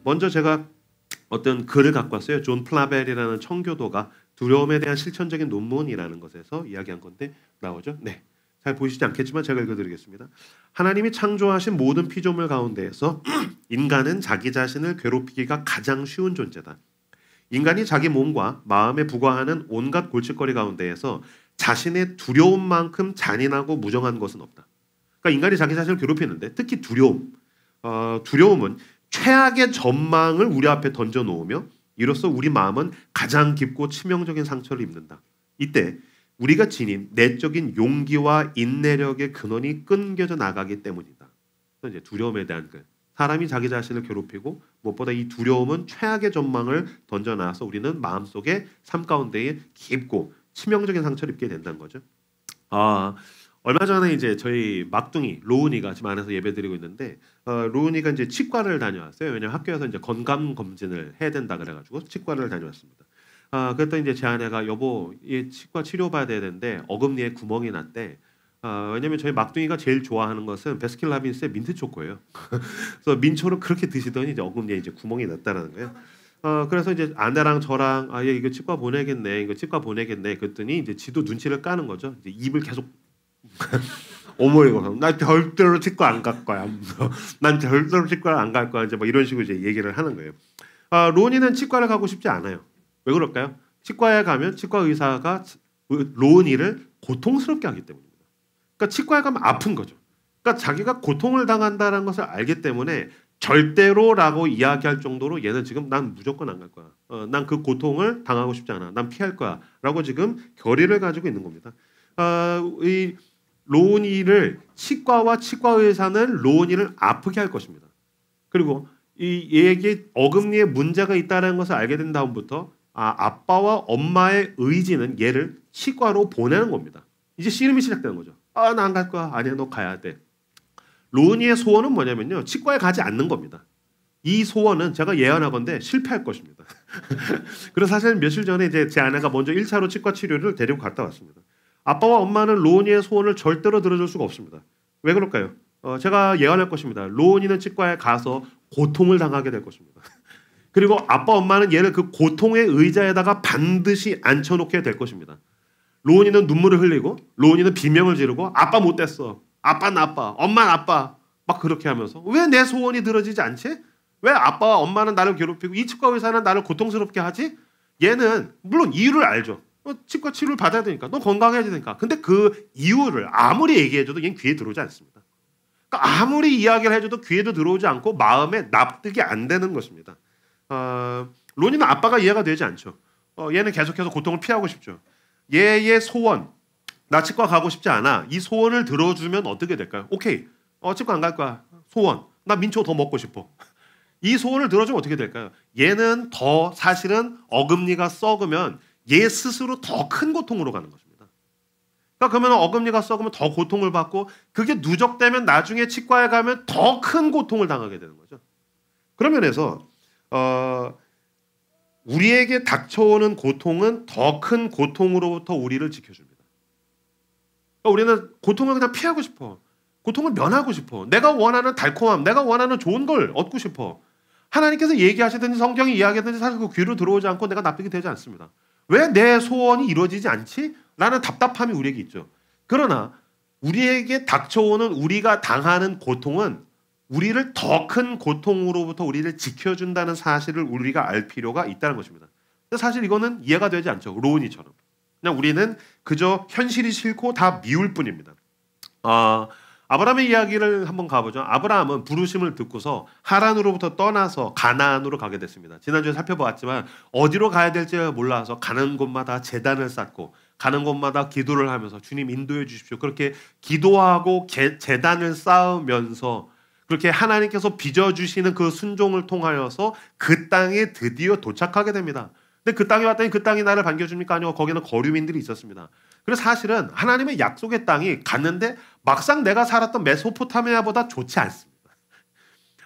먼저 제가 어떤 글을 갖고 왔어요. 존 플라벨이라는 청교도가 두려움에 대한 실천적인 논문이라는 것에서 이야기한 건데 나오죠. 네, 잘 보이시지 않겠지만 제가 읽어드리겠습니다. 하나님이 창조하신 모든 피조물 가운데에서 인간은 자기 자신을 괴롭히기가 가장 쉬운 존재다. 인간이 자기 몸과 마음에 부과하는 온갖 골칫거리 가운데에서 자신의 두려움만큼 잔인하고 무정한 것은 없다. 그러니까 인간이 자기 자신을 괴롭히는데 특히 두려움은 최악의 전망을 우리 앞에 던져놓으며 이로써 우리 마음은 가장 깊고 치명적인 상처를 입는다. 이때 우리가 지닌 내적인 용기와 인내력의 근원이 끊겨져 나가기 때문이다. 이제 두려움에 대한 사람이 자기 자신을 괴롭히고 무엇보다 이 두려움은 최악의 전망을 던져놔서 우리는 마음속에 삶 가운데에 깊고 치명적인 상처를 입게 된다는 거죠. 얼마 전에 이제 저희 막둥이 로운이가 지금 안에서 예배드리고 있는데 로운이가 이제 치과를 다녀왔어요. 왜냐면 학교에서 이제 건강 검진을 해야 된다 그래가지고 치과를 다녀왔습니다. 그랬더니 이제 제 아내가 여보, 얘 치과 치료 받아야 되는데 어금니에 구멍이 났대. 왜냐면 저희 막둥이가 제일 좋아하는 것은 베스킨라빈스의 민트 초코예요. 그래서 민초를 그렇게 드시더니 이제 어금니에 이제 구멍이 났다라는 거예요. 그래서 이제 아내랑 저랑 얘 이거 치과 보내겠네, 이거 치과 보내겠네. 그랬더니 이제 지도 눈치를 까는 거죠. 이제 입을 계속 어머 이거 나 절대로 치과 안 갈 거야. 난 절대로 치과를 안 갈 거야. 이제 뭐 이런 식으로 이제 얘기를 하는 거예요. 로운이는 치과를 가고 싶지 않아요. 왜 그럴까요? 치과에 가면 치과 의사가 로운이를 고통스럽게 하기 때문입니다. 그러니까 치과에 가면 아픈 거죠. 그러니까 자기가 고통을 당한다는 것을 알기 때문에 절대로라고 이야기할 정도로 얘는 지금 난 무조건 안 갈 거야. 난 그 고통을 당하고 싶지 않아. 난 피할 거야. 라고 지금 결의를 가지고 있는 겁니다. 이 로운이를 치과와 치과 의사는 로운이를 아프게 할 것입니다. 그리고 이 얘에게 어금니에 문제가 있다는 것을 알게 된 다음부터 아빠와 엄마의 의지는 얘를 치과로 보내는 겁니다. 이제 씨름이 시작되는 거죠. 나 안 갈 거야. 아니야, 너 가야 돼. 로운이의 소원은 뭐냐면요, 치과에 가지 않는 겁니다. 이 소원은 제가 예언하건대 실패할 것입니다. 그래서 사실 며칠 전에 이제 제 아내가 먼저 1차로 치과 치료를 데리고 갔다 왔습니다. 아빠와 엄마는 로운이의 소원을 절대로 들어줄 수가 없습니다. 왜 그럴까요? 제가 예언할 것입니다. 로운이는 치과에 가서 고통을 당하게 될 것입니다. 그리고 아빠 엄마는 얘를 그 고통의 의자에다가 반드시 앉혀놓게 될 것입니다. 로운이는 눈물을 흘리고 로운이는 비명을 지르고 아빠 못됐어. 아빠 나빠. 엄마 나빠. 막 그렇게 하면서 왜 내 소원이 들어지지 않지? 왜 아빠와 엄마는 나를 괴롭히고 이 치과 의사는 나를 고통스럽게 하지? 얘는 물론 이유를 알죠. 치과 치료를 받아야 되니까. 너 건강해야 되니까. 근데 그 이유를 아무리 얘기해줘도 얘는 귀에 들어오지 않습니다. 그러니까 아무리 이야기를 해줘도 귀에도 들어오지 않고 마음에 납득이 안 되는 것입니다. 로니는 아빠가 이해가 되지 않죠. 얘는 계속해서 고통을 피하고 싶죠. 얘의 소원, 나 치과 가고 싶지 않아. 이 소원을 들어주면 어떻게 될까요? 오케이, 치과 안 갈 거야. 소원, 나 민초 더 먹고 싶어. 이 소원을 들어주면 어떻게 될까요? 얘는 더 사실은 어금니가 썩으면 얘 스스로 더 큰 고통으로 가는 것입니다. 그러니까 그러면 어금니가 썩으면 더 고통을 받고 그게 누적되면 나중에 치과에 가면 더 큰 고통을 당하게 되는 거죠. 그런 면에서 우리에게 닥쳐오는 고통은 더 큰 고통으로부터 우리를 지켜줍니다. 그러니까 우리는 고통을 그냥 피하고 싶어. 고통을 면하고 싶어. 내가 원하는 달콤함, 내가 원하는 좋은 걸 얻고 싶어. 하나님께서 얘기하시든지 성경이 이야기하든지 사실 그 귀로 들어오지 않고 내가 납득이 되지 않습니다. 왜 내 소원이 이루어지지 않지? 라는 답답함이 우리에게 있죠. 그러나 우리에게 닥쳐오는 우리가 당하는 고통은 우리를 더 큰 고통으로부터 우리를 지켜준다는 사실을 우리가 알 필요가 있다는 것입니다. 근데 사실 이거는 이해가 되지 않죠. 로운이처럼. 그냥 우리는 그저 현실이 싫고 다 미울 뿐입니다. 아브라함의 이야기를 한번 가보죠. 아브라함은 부르심을 듣고서 하란으로부터 떠나서 가나안으로 가게 됐습니다. 지난주에 살펴보았지만 어디로 가야 될지 몰라서 가는 곳마다 제단을 쌓고 가는 곳마다 기도를 하면서 주님 인도해 주십시오. 그렇게 기도하고 제단을 쌓으면서 그렇게 하나님께서 빚어주시는 그 순종을 통하여서 그 땅에 드디어 도착하게 됩니다. 근데 그 땅에 왔더니 그 땅이 나를 반겨줍니까? 아니요. 거기는 거류민들이 있었습니다. 그래서 사실은 하나님의 약속의 땅이 갔는데 막상 내가 살았던 메소포타미아보다 좋지 않습니다.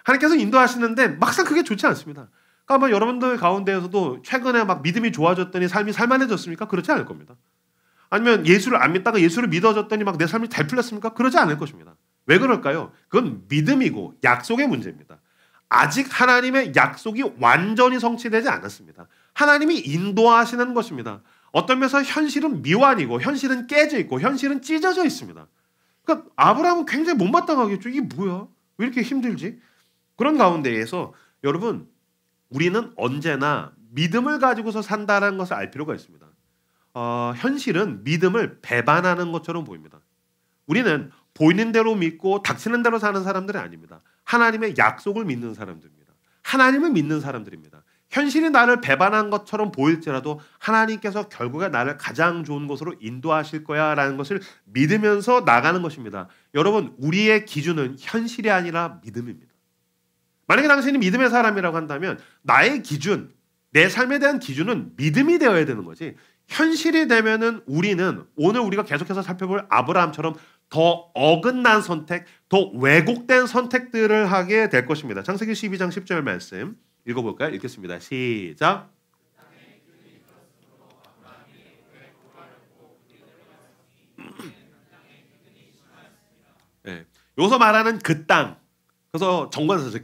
하나님께서 인도하시는데 막상 그게 좋지 않습니다. 그러니까 여러분들 가운데에서도 최근에 막 믿음이 좋아졌더니 삶이 살만해졌습니까? 그렇지 않을 겁니다. 아니면 예수를 안 믿다가 예수를 믿어졌더니 막 내 삶이 잘 풀렸습니까? 그러지 않을 것입니다. 왜 그럴까요? 그건 믿음이고 약속의 문제입니다. 아직 하나님의 약속이 완전히 성취되지 않았습니다. 하나님이 인도하시는 것입니다. 어떤 면에서 현실은 미완이고 현실은 깨져 있고 현실은 찢어져 있습니다. 그러니까 아브라함은 굉장히 못마땅하겠죠. 이게 뭐야? 왜 이렇게 힘들지? 그런 가운데에서 여러분, 우리는 언제나 믿음을 가지고서 산다는 것을 알 필요가 있습니다. 현실은 믿음을 배반하는 것처럼 보입니다. 우리는 보이는 대로 믿고 닥치는 대로 사는 사람들이 아닙니다. 하나님의 약속을 믿는 사람들입니다. 하나님을 믿는 사람들입니다. 현실이 나를 배반한 것처럼 보일지라도 하나님께서 결국에 나를 가장 좋은 곳으로 인도하실 거야 라는 것을 믿으면서 나가는 것입니다. 여러분, 우리의 기준은 현실이 아니라 믿음입니다. 만약에 당신이 믿음의 사람이라고 한다면 나의 기준, 내 삶에 대한 기준은 믿음이 되어야 되는 거지, 현실이 되면은 우리는 오늘 우리가 계속해서 살펴볼 아브라함처럼 더 어긋난 선택, 더 왜곡된 선택들을 하게 될 것입니다. 창세기 12장 10절 말씀 읽어볼까요? 읽겠습니다. 시작. 네. 여기서 말하는 그 땅, 그래서 정관사죠.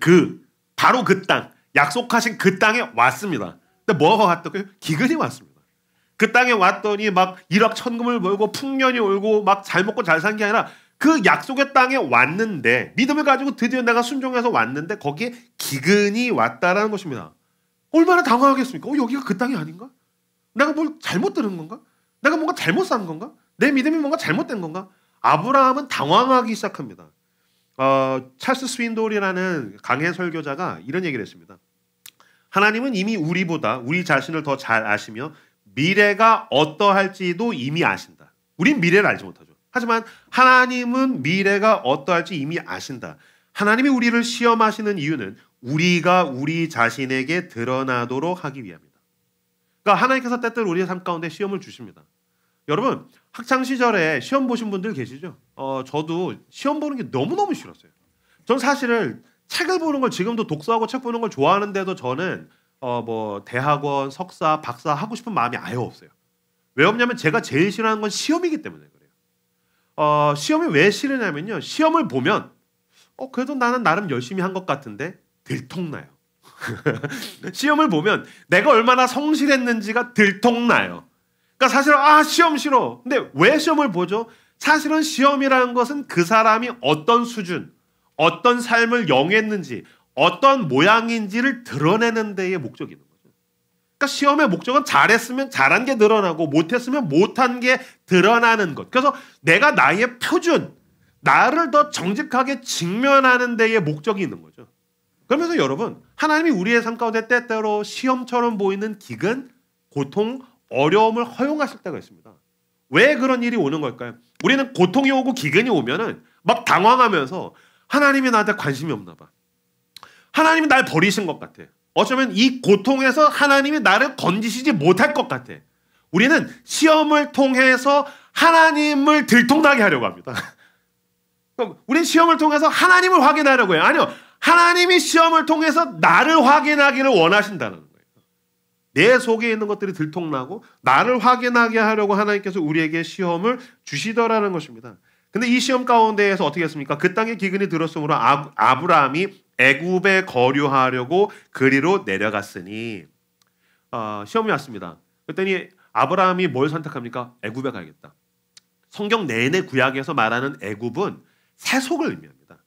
바로 그 땅, 약속하신 그 땅에 왔습니다. 근데 뭐가 왔다고요? 기근이 왔습니다. 그 땅에 왔더니 막 일확천금을 벌고 풍년이 올고 막 잘 먹고 잘 산 게 아니라 그 약속의 땅에 왔는데, 믿음을 가지고 드디어 내가 순종해서 왔는데 거기에 기근이 왔다라는 것입니다. 얼마나 당황하겠습니까? 여기가 그 땅이 아닌가? 내가 뭘 잘못 들은 건가? 내가 뭔가 잘못 산 건가? 내 믿음이 뭔가 잘못된 건가? 아브라함은 당황하기 시작합니다. 찰스 스윈돌이라는 강해 설교자가 이런 얘기를 했습니다. 하나님은 이미 우리보다 우리 자신을 더 잘 아시며 미래가 어떠할지도 이미 아신다. 우린 미래를 알지 못하죠. 하지만 하나님은 미래가 어떠할지 이미 아신다. 하나님이 우리를 시험하시는 이유는 우리가 우리 자신에게 드러나도록 하기 위함이다. 그러니까 하나님께서 때때로 우리의 삶 가운데 시험을 주십니다. 여러분, 학창시절에 시험 보신 분들 계시죠? 저도 시험 보는 게 너무너무 싫었어요. 전 사실은 책을 보는 걸, 지금도 독서하고 책 보는 걸 좋아하는데도 저는 대학원, 석사, 박사 하고 싶은 마음이 아예 없어요. 왜 없냐면 제가 제일 싫어하는 건 시험이기 때문에 그래요. 시험이 왜 싫으냐면요, 시험을 보면 그래도 나는 나름 열심히 한 것 같은데 들통나요. 시험을 보면 내가 얼마나 성실했는지가 들통나요. 그러니까 사실은 시험 싫어. 근데 왜 시험을 보죠? 사실은 시험이라는 것은 그 사람이 어떤 수준, 어떤 삶을 영했는지, 어떤 모양인지를 드러내는 데에 목적이 있는 거죠. 그러니까 시험의 목적은 잘했으면 잘한 게 드러나고 못했으면 못한 게 드러나는 것. 그래서 내가 나의 표준, 나를 더 정직하게 직면하는 데에 목적이 있는 거죠. 그러면서 여러분, 하나님이 우리의 삶 가운데 때때로 시험처럼 보이는 기근, 고통, 어려움을 허용하실 때가 있습니다. 왜 그런 일이 오는 걸까요? 우리는 고통이 오고 기근이 오면은 막 당황하면서 하나님이 나한테 관심이 없나 봐. 하나님이 날 버리신 것 같아. 어쩌면 이 고통에서 하나님이 나를 건지시지 못할 것 같아. 우리는 시험을 통해서 하나님을 들통나게 하려고 합니다. 우리는 시험을 통해서 하나님을 확인하려고 해요. 아니요. 하나님이 시험을 통해서 나를 확인하기를 원하신다는 거예요. 내 속에 있는 것들이 들통나고 나를 확인하게 하려고 하나님께서 우리에게 시험을 주시더라는 것입니다. 근데 이 시험 가운데에서 어떻게 했습니까? 그 땅에 기근이 들었으므로 아브라함이 애굽에 거류하려고 그리로 내려갔으니, 시험이 왔습니다. 그랬더니 아브라함이 뭘 선택합니까? 애굽에 가야겠다. 성경 내내 구약에서 말하는 애굽은 세속을 의미합니다.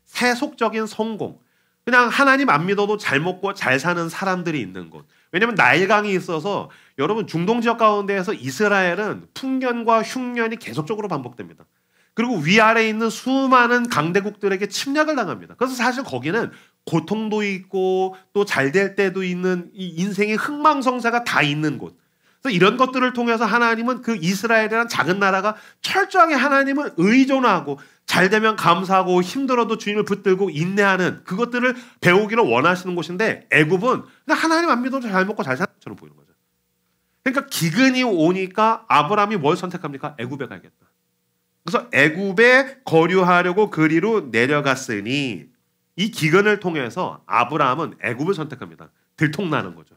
세속적인 성공. 그냥 하나님 안 믿어도 잘 먹고 잘 사는 사람들이 있는 곳. 왜냐하면 나일강이 있어서 여러분, 중동 지역 가운데에서 이스라엘은 풍년과 흉년이 계속적으로 반복됩니다. 그리고 위아래에 있는 수많은 강대국들에게 침략을 당합니다. 그래서 사실 거기는 고통도 있고 또 잘 될 때도 있는 이 인생의 흥망성쇠가 다 있는 곳. 그래서 이런 것들을 통해서 하나님은 그 이스라엘이라는 작은 나라가 철저하게 하나님을 의존하고 잘 되면 감사하고 힘들어도 주님을 붙들고 인내하는 그것들을 배우기를 원하시는 곳인데, 애굽은 그냥 하나님 안 믿어도 잘 먹고 잘 사는 것처럼 보이는 거죠. 그러니까 기근이 오니까 아브라함이 뭘 선택합니까? 애굽에 가야겠다. 그래서 애굽에 거류하려고 그리로 내려갔으니, 이 기근을 통해서 아브라함은 애굽을 선택합니다. 들통나는 거죠.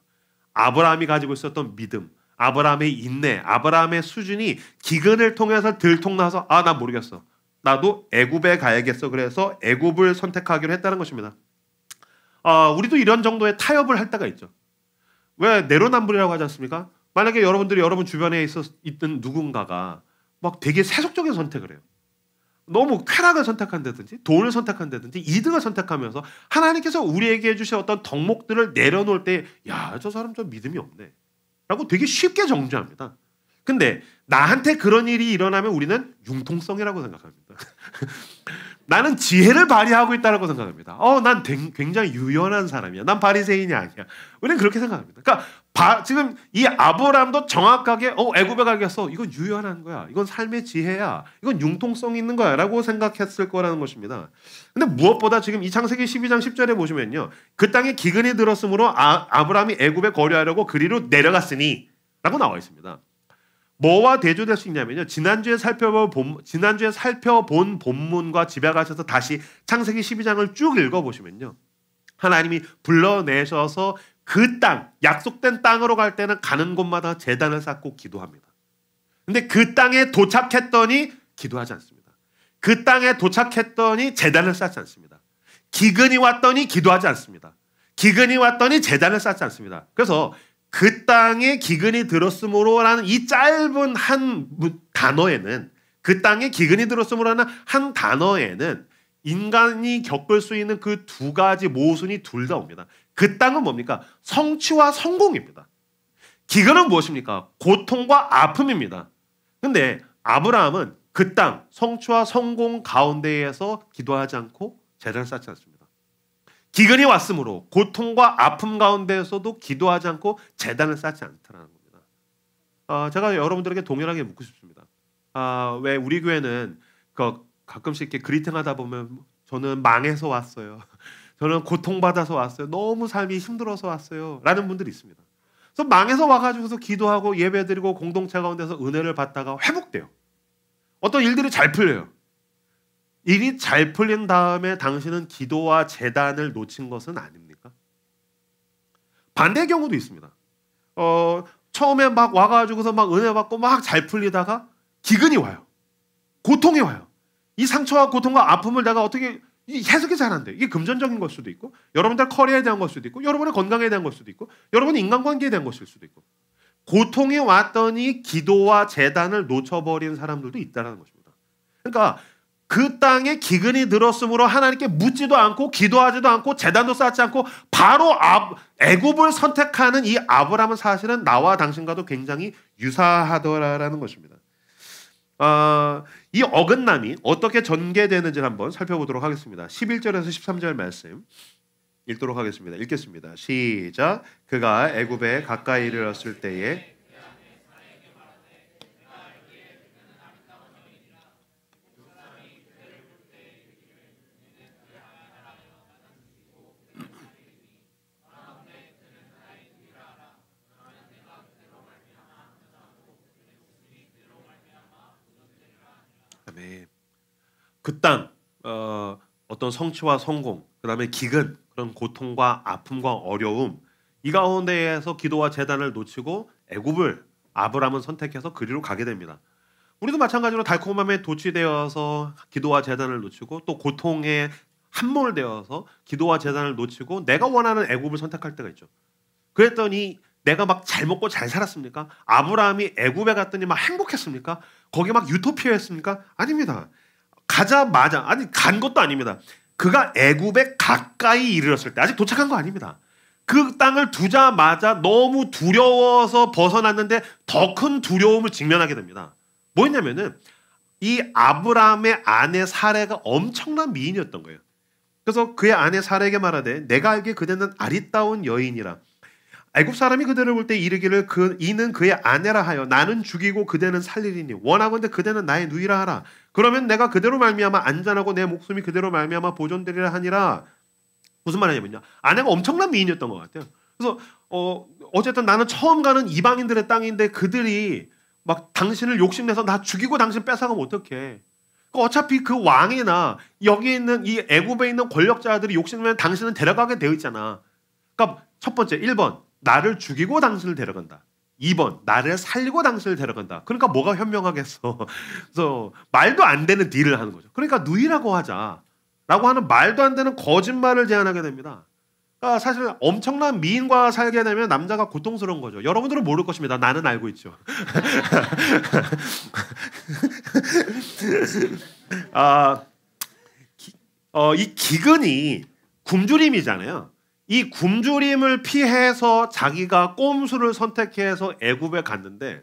아브라함이 가지고 있었던 믿음, 아브라함의 인내, 아브라함의 수준이 기근을 통해서 들통나서 나 모르겠어. 나도 애굽에 가야겠어. 그래서 애굽을 선택하기로 했다는 것입니다. 우리도 이런 정도의 타협을 할 때가 있죠. 왜 내로남불이라고 하지 않습니까? 만약에 여러분들이 여러분 주변에 있던 누군가가 막 되게 세속적인 선택을 해요. 너무 쾌락을 선택한다든지 돈을 선택한다든지 이득을 선택하면서 하나님께서 우리에게 해주신 어떤 덕목들을 내려놓을 때 야, 저 사람 좀 믿음이 없네 라고 되게 쉽게 정죄합니다. 근데 나한테 그런 일이 일어나면 우리는 융통성이라고 생각합니다. 나는 지혜를 발휘하고 있다고 생각합니다. 난 굉장히 유연한 사람이야. 난 바리새인이 아니야. 우리는 그렇게 생각합니다. 그러니까 지금 이 아브라함도 정확하게 애굽에 가겠어. 이건 유연한 거야. 이건 삶의 지혜야. 이건 융통성 있는 거야. 라고 생각했을 거라는 것입니다. 근데 무엇보다 지금 이 창세기 12장 10절에 보시면요. 그 땅에 기근이 들었으므로 아브라함이 애굽에 거류하려고 그리로 내려갔으니 라고 나와 있습니다. 뭐와 대조될 수 있냐면요. 지난주에 살펴본 본문과 집에 가셔서 다시 창세기 12장을 쭉 읽어보시면요. 하나님이 불러내셔서 그 땅, 약속된 땅으로 갈 때는 가는 곳마다 제단을 쌓고 기도합니다. 근데 그 땅에 도착했더니 기도하지 않습니다. 그 땅에 도착했더니 제단을 쌓지 않습니다. 기근이 왔더니 기도하지 않습니다. 기근이 왔더니 제단을 쌓지 않습니다. 그래서 그 땅에 기근이 들었으므로라는 이 짧은 한 단어에는 그 땅에 기근이 들었으므로라는 한 단어에는 인간이 겪을 수 있는 그 두 가지 모순이 둘 다 옵니다. 그 땅은 뭡니까? 성취와 성공입니다. 기근은 무엇입니까? 고통과 아픔입니다. 근데 아브라함은 그 땅, 성취와 성공 가운데에서 기도하지 않고 제단을 쌓지 않습니다. 기근이 왔으므로 고통과 아픔 가운데에서도 기도하지 않고 제단을 쌓지 않더라는 겁니다. 제가 여러분들에게 동일하게 묻고 싶습니다. 왜 우리 교회는 가끔씩 이렇게 그리팅하다 보면 저는 망해서 왔어요. 저는 고통받아서 왔어요. 너무 삶이 힘들어서 왔어요. 라는 분들이 있습니다. 그래서 망해서 와가지고서 기도하고 예배드리고 공동체 가운데서 은혜를 받다가 회복돼요. 어떤 일들이 잘 풀려요. 일이 잘 풀린 다음에 당신은 기도와 제단을 놓친 것은 아닙니까? 반대의 경우도 있습니다. 처음에 막 와가지고서 막 은혜 받고 막 잘 풀리다가 기근이 와요. 고통이 와요. 이 상처와 고통과 아픔을 내가 어떻게 해석이 잘 안 돼. 이게 금전적인 걸 수도 있고 여러분들 커리어에 대한 걸 수도 있고 여러분의 건강에 대한 걸 수도 있고 여러분의 인간관계에 대한 것일 수도 있고 고통이 왔더니 기도와 제단을 놓쳐버린 사람들도 있다는 것입니다. 그러니까 그 땅에 기근이 들었으므로 하나님께 묻지도 않고 기도하지도 않고 제단도 쌓지 않고 바로 애굽을 선택하는 이 아브라함은 사실은 나와 당신과도 굉장히 유사하더라라는 것입니다. 이 어긋남이 어떻게 전개되는지를 한번 살펴보도록 하겠습니다. 11절에서 13절 말씀 읽도록 하겠습니다. 읽겠습니다. 시작. 그가 애굽에 가까이 이르렀을 때에 그 땅, 어떤 성취와 성공, 그 다음에 기근, 그런 고통과 아픔과 어려움, 이 가운데에서 기도와 제단을 놓치고 애굽을 아브라함은 선택해서 그리로 가게 됩니다. 우리도 마찬가지로 달콤함에 도취되어서 기도와 제단을 놓치고 또 고통에 함몰되어서 기도와 제단을 놓치고 내가 원하는 애굽을 선택할 때가 있죠. 그랬더니 내가 막 잘 먹고 잘 살았습니까? 아브라함이 애굽에 갔더니 막 행복했습니까? 거기 막 유토피아였습니까? 아닙니다. 가자마자 간 것도 아닙니다. 그가 애굽에 가까이 이르렀을 때 아직 도착한 거 아닙니다. 그 땅을 두자마자 너무 두려워서 벗어났는데 더 큰 두려움을 직면하게 됩니다. 뭐였냐면은 이 아브라함의 아내 사레가 엄청난 미인이었던 거예요. 그래서 그의 아내 사레에게 말하되 내가 알기에 그대는 아리따운 여인이라 애굽 사람이 그대를 볼 때 이르기를 이는 그의 아내라 하여 나는 죽이고 그대는 살리리니 원하건대 그대는 나의 누이라 하라. 그러면 내가 그대로 말미암아 안전하고 내 목숨이 그대로 말미암아 보존되리라 하니라. 무슨 말이냐면요. 아내가 엄청난 미인이었던 것 같아요. 그래서 어쨌든 나는 처음 가는 이방인들의 땅인데 그들이 막 당신을 욕심내서 나 죽이고 당신 뺏어가면 어떡해. 어차피 그 왕이나 여기 있는 이 애굽에 있는 권력자들이 욕심내면 당신은 데려가게 되어 있잖아. 그러니까 첫 번째 1번 나를 죽이고 당신을 데려간다. 2번 나를 살리고 당신을 데려간다. 그러니까 뭐가 현명하겠어. 그래서 말도 안 되는 딜을 하는 거죠. 그러니까 누이라고 하자 라고 하는 말도 안 되는 거짓말을 제안하게 됩니다. 사실 엄청난 미인과 살게 되면 남자가 고통스러운 거죠. 여러분들은 모를 것입니다. 나는 알고 있죠. 이 기근이 굶주림이잖아요. 이 굶주림을 피해서 자기가 꼼수를 선택해서 애굽에 갔는데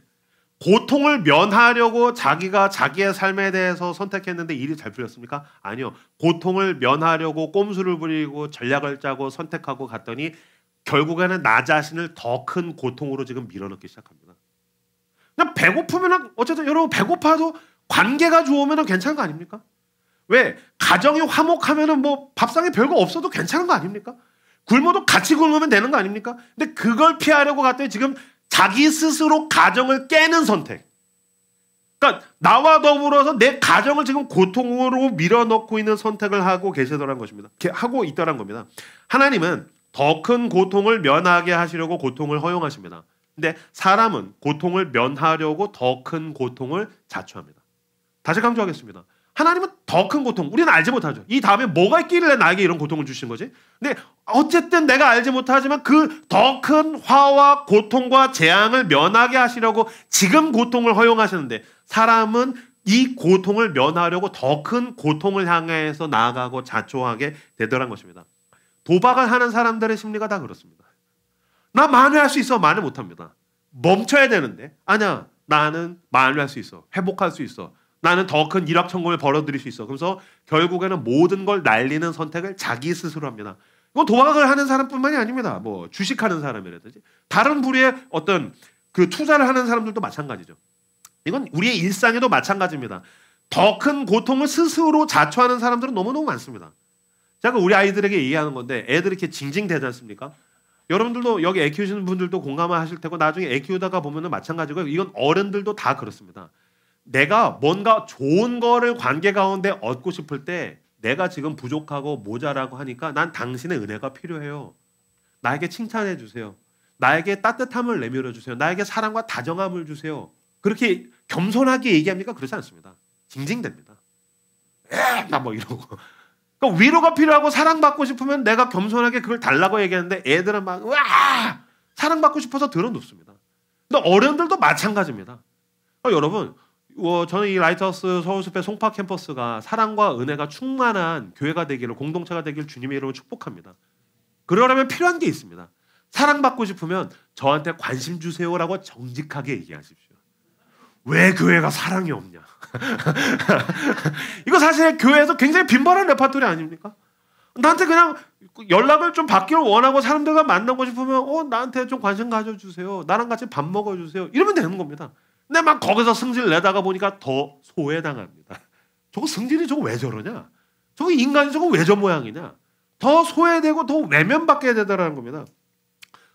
고통을 면하려고 자기가 자기의 삶에 대해서 선택했는데 일이 잘 풀렸습니까? 아니요. 고통을 면하려고 꼼수를 부리고 전략을 짜고 선택하고 갔더니 결국에는 나 자신을 더 큰 고통으로 지금 밀어넣기 시작합니다. 그냥 배고프면 어쨌든 여러분 배고파도 관계가 좋으면 괜찮은 거 아닙니까? 왜? 가정이 화목하면 뭐 밥상에 별거 없어도 괜찮은 거 아닙니까? 굶어도 같이 굶으면 되는 거 아닙니까? 근데 그걸 피하려고 갔더니 지금 자기 스스로 가정을 깨는 선택. 그러니까 나와 더불어서 내 가정을 지금 고통으로 밀어넣고 있는 선택을 하고 계시더란 것입니다. 하고 있더란 겁니다. 하나님은 더 큰 고통을 면하게 하시려고 고통을 허용하십니다. 근데 사람은 고통을 면하려고 더 큰 고통을 자초합니다. 다시 강조하겠습니다. 하나님은 더 큰 고통, 우리는 알지 못하죠. 이 다음에 뭐가 있길래 나에게 이런 고통을 주신 거지? 근데 어쨌든 내가 알지 못하지만 그 더 큰 화와 고통과 재앙을 면하게 하시려고 지금 고통을 허용하시는데 사람은 이 고통을 면하려고 더 큰 고통을 향해서 나아가고 자초하게 되더란 것입니다. 도박을 하는 사람들의 심리가 다 그렇습니다. 나 만회할 수 있어. 만회 못합니다. 멈춰야 되는데 아니야. 나는 만회할 수 있어. 회복할 수 있어. 나는 더 큰 일확천금을 벌어들일 수 있어. 그래서 결국에는 모든 걸 날리는 선택을 자기 스스로 합니다. 이건 도박을 하는 사람뿐만이 아닙니다. 뭐 주식하는 사람이라든지 다른 부류의 어떤 그 투자를 하는 사람들도 마찬가지죠. 이건 우리의 일상에도 마찬가지입니다. 더 큰 고통을 스스로 자초하는 사람들은 너무너무 많습니다. 제가 우리 아이들에게 얘기하는 건데 애들이 이렇게 징징대지 않습니까? 여러분들도 여기 애 키우시는 분들도 공감하실 테고 나중에 애 키우다가 보면 마찬가지고요. 이건 어른들도 다 그렇습니다. 내가 뭔가 좋은 거를 관계 가운데 얻고 싶을 때 내가 지금 부족하고 모자라고 하니까 난 당신의 은혜가 필요해요. 나에게 칭찬해 주세요. 나에게 따뜻함을 내밀어 주세요. 나에게 사랑과 다정함을 주세요. 그렇게 겸손하게 얘기합니까? 그렇지 않습니다. 징징댑니다. 나 뭐 이러고. 그러니까 위로가 필요하고 사랑받고 싶으면 내가 겸손하게 그걸 달라고 얘기하는데 애들은 막 와! 사랑받고 싶어서 들어놓습니다. 근데 어른들도 마찬가지입니다. 여러분 저는 이 라이트하우스 서울숲의 송파 캠퍼스가 사랑과 은혜가 충만한 교회가 되기를 공동체가 되기를 주님의 이름으로 축복합니다. 그러려면 필요한 게 있습니다. 사랑받고 싶으면 저한테 관심 주세요라고 정직하게 얘기하십시오. 왜 교회가 사랑이 없냐? 이거 사실 교회에서 굉장히 빈번한 레파토리 아닙니까? 나한테 그냥 연락을 좀 받기를 원하고 사람들과 만나고 싶으면 나한테 좀 관심 가져주세요. 나랑 같이 밥 먹어주세요. 이러면 되는 겁니다. 근데 막 거기서 승질 내다가 보니까 더 소외당합니다. 저거 승질이 저거 왜 저러냐? 저거 인간이 저거 왜 저 모양이냐? 더 소외되고 더 외면받게 되더라는 겁니다.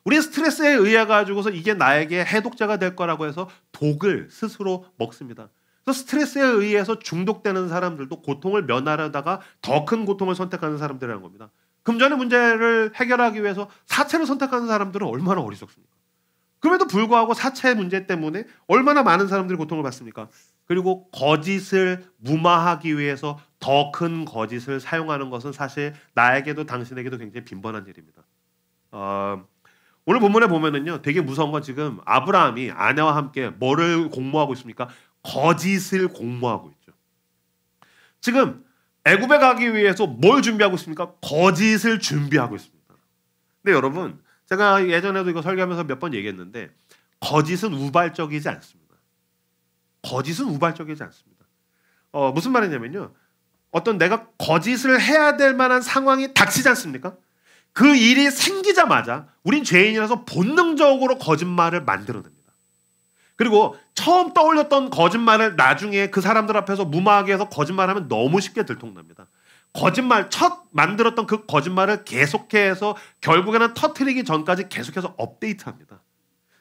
우리 스트레스에 의해 가지고서 이게 나에게 해독제가 될 거라고 해서 독을 스스로 먹습니다. 그래서 스트레스에 의해서 중독되는 사람들도 고통을 면하려다가 더 큰 고통을 선택하는 사람들이라는 겁니다. 금전의 문제를 해결하기 위해서 사채를 선택하는 사람들은 얼마나 어리석습니까? 그럼에도 불구하고 사채 문제 때문에 얼마나 많은 사람들이 고통을 받습니까? 그리고 거짓을 무마하기 위해서 더 큰 거짓을 사용하는 것은 사실 나에게도 당신에게도 굉장히 빈번한 일입니다. 오늘 본문에 보면은요, 되게 무서운 건 지금 아브라함이 아내와 함께 뭐를 공모하고 있습니까? 거짓을 공모하고 있죠. 지금 애굽에 가기 위해서 뭘 준비하고 있습니까? 거짓을 준비하고 있습니다. 근데 여러분, 제가 예전에도 이거 설교하면서 몇 번 얘기했는데 거짓은 우발적이지 않습니다. 거짓은 우발적이지 않습니다. 무슨 말이냐면요. 어떤 내가 거짓을 해야 될 만한 상황이 닥치지 않습니까? 그 일이 생기자마자 우린 죄인이라서 본능적으로 거짓말을 만들어냅니다. 그리고 처음 떠올렸던 거짓말을 나중에 그 사람들 앞에서 무마하게 해서 거짓말하면 너무 쉽게 들통납니다. 거짓말, 첫 만들었던 그 거짓말을 계속해서 결국에는 터트리기 전까지 계속해서 업데이트합니다.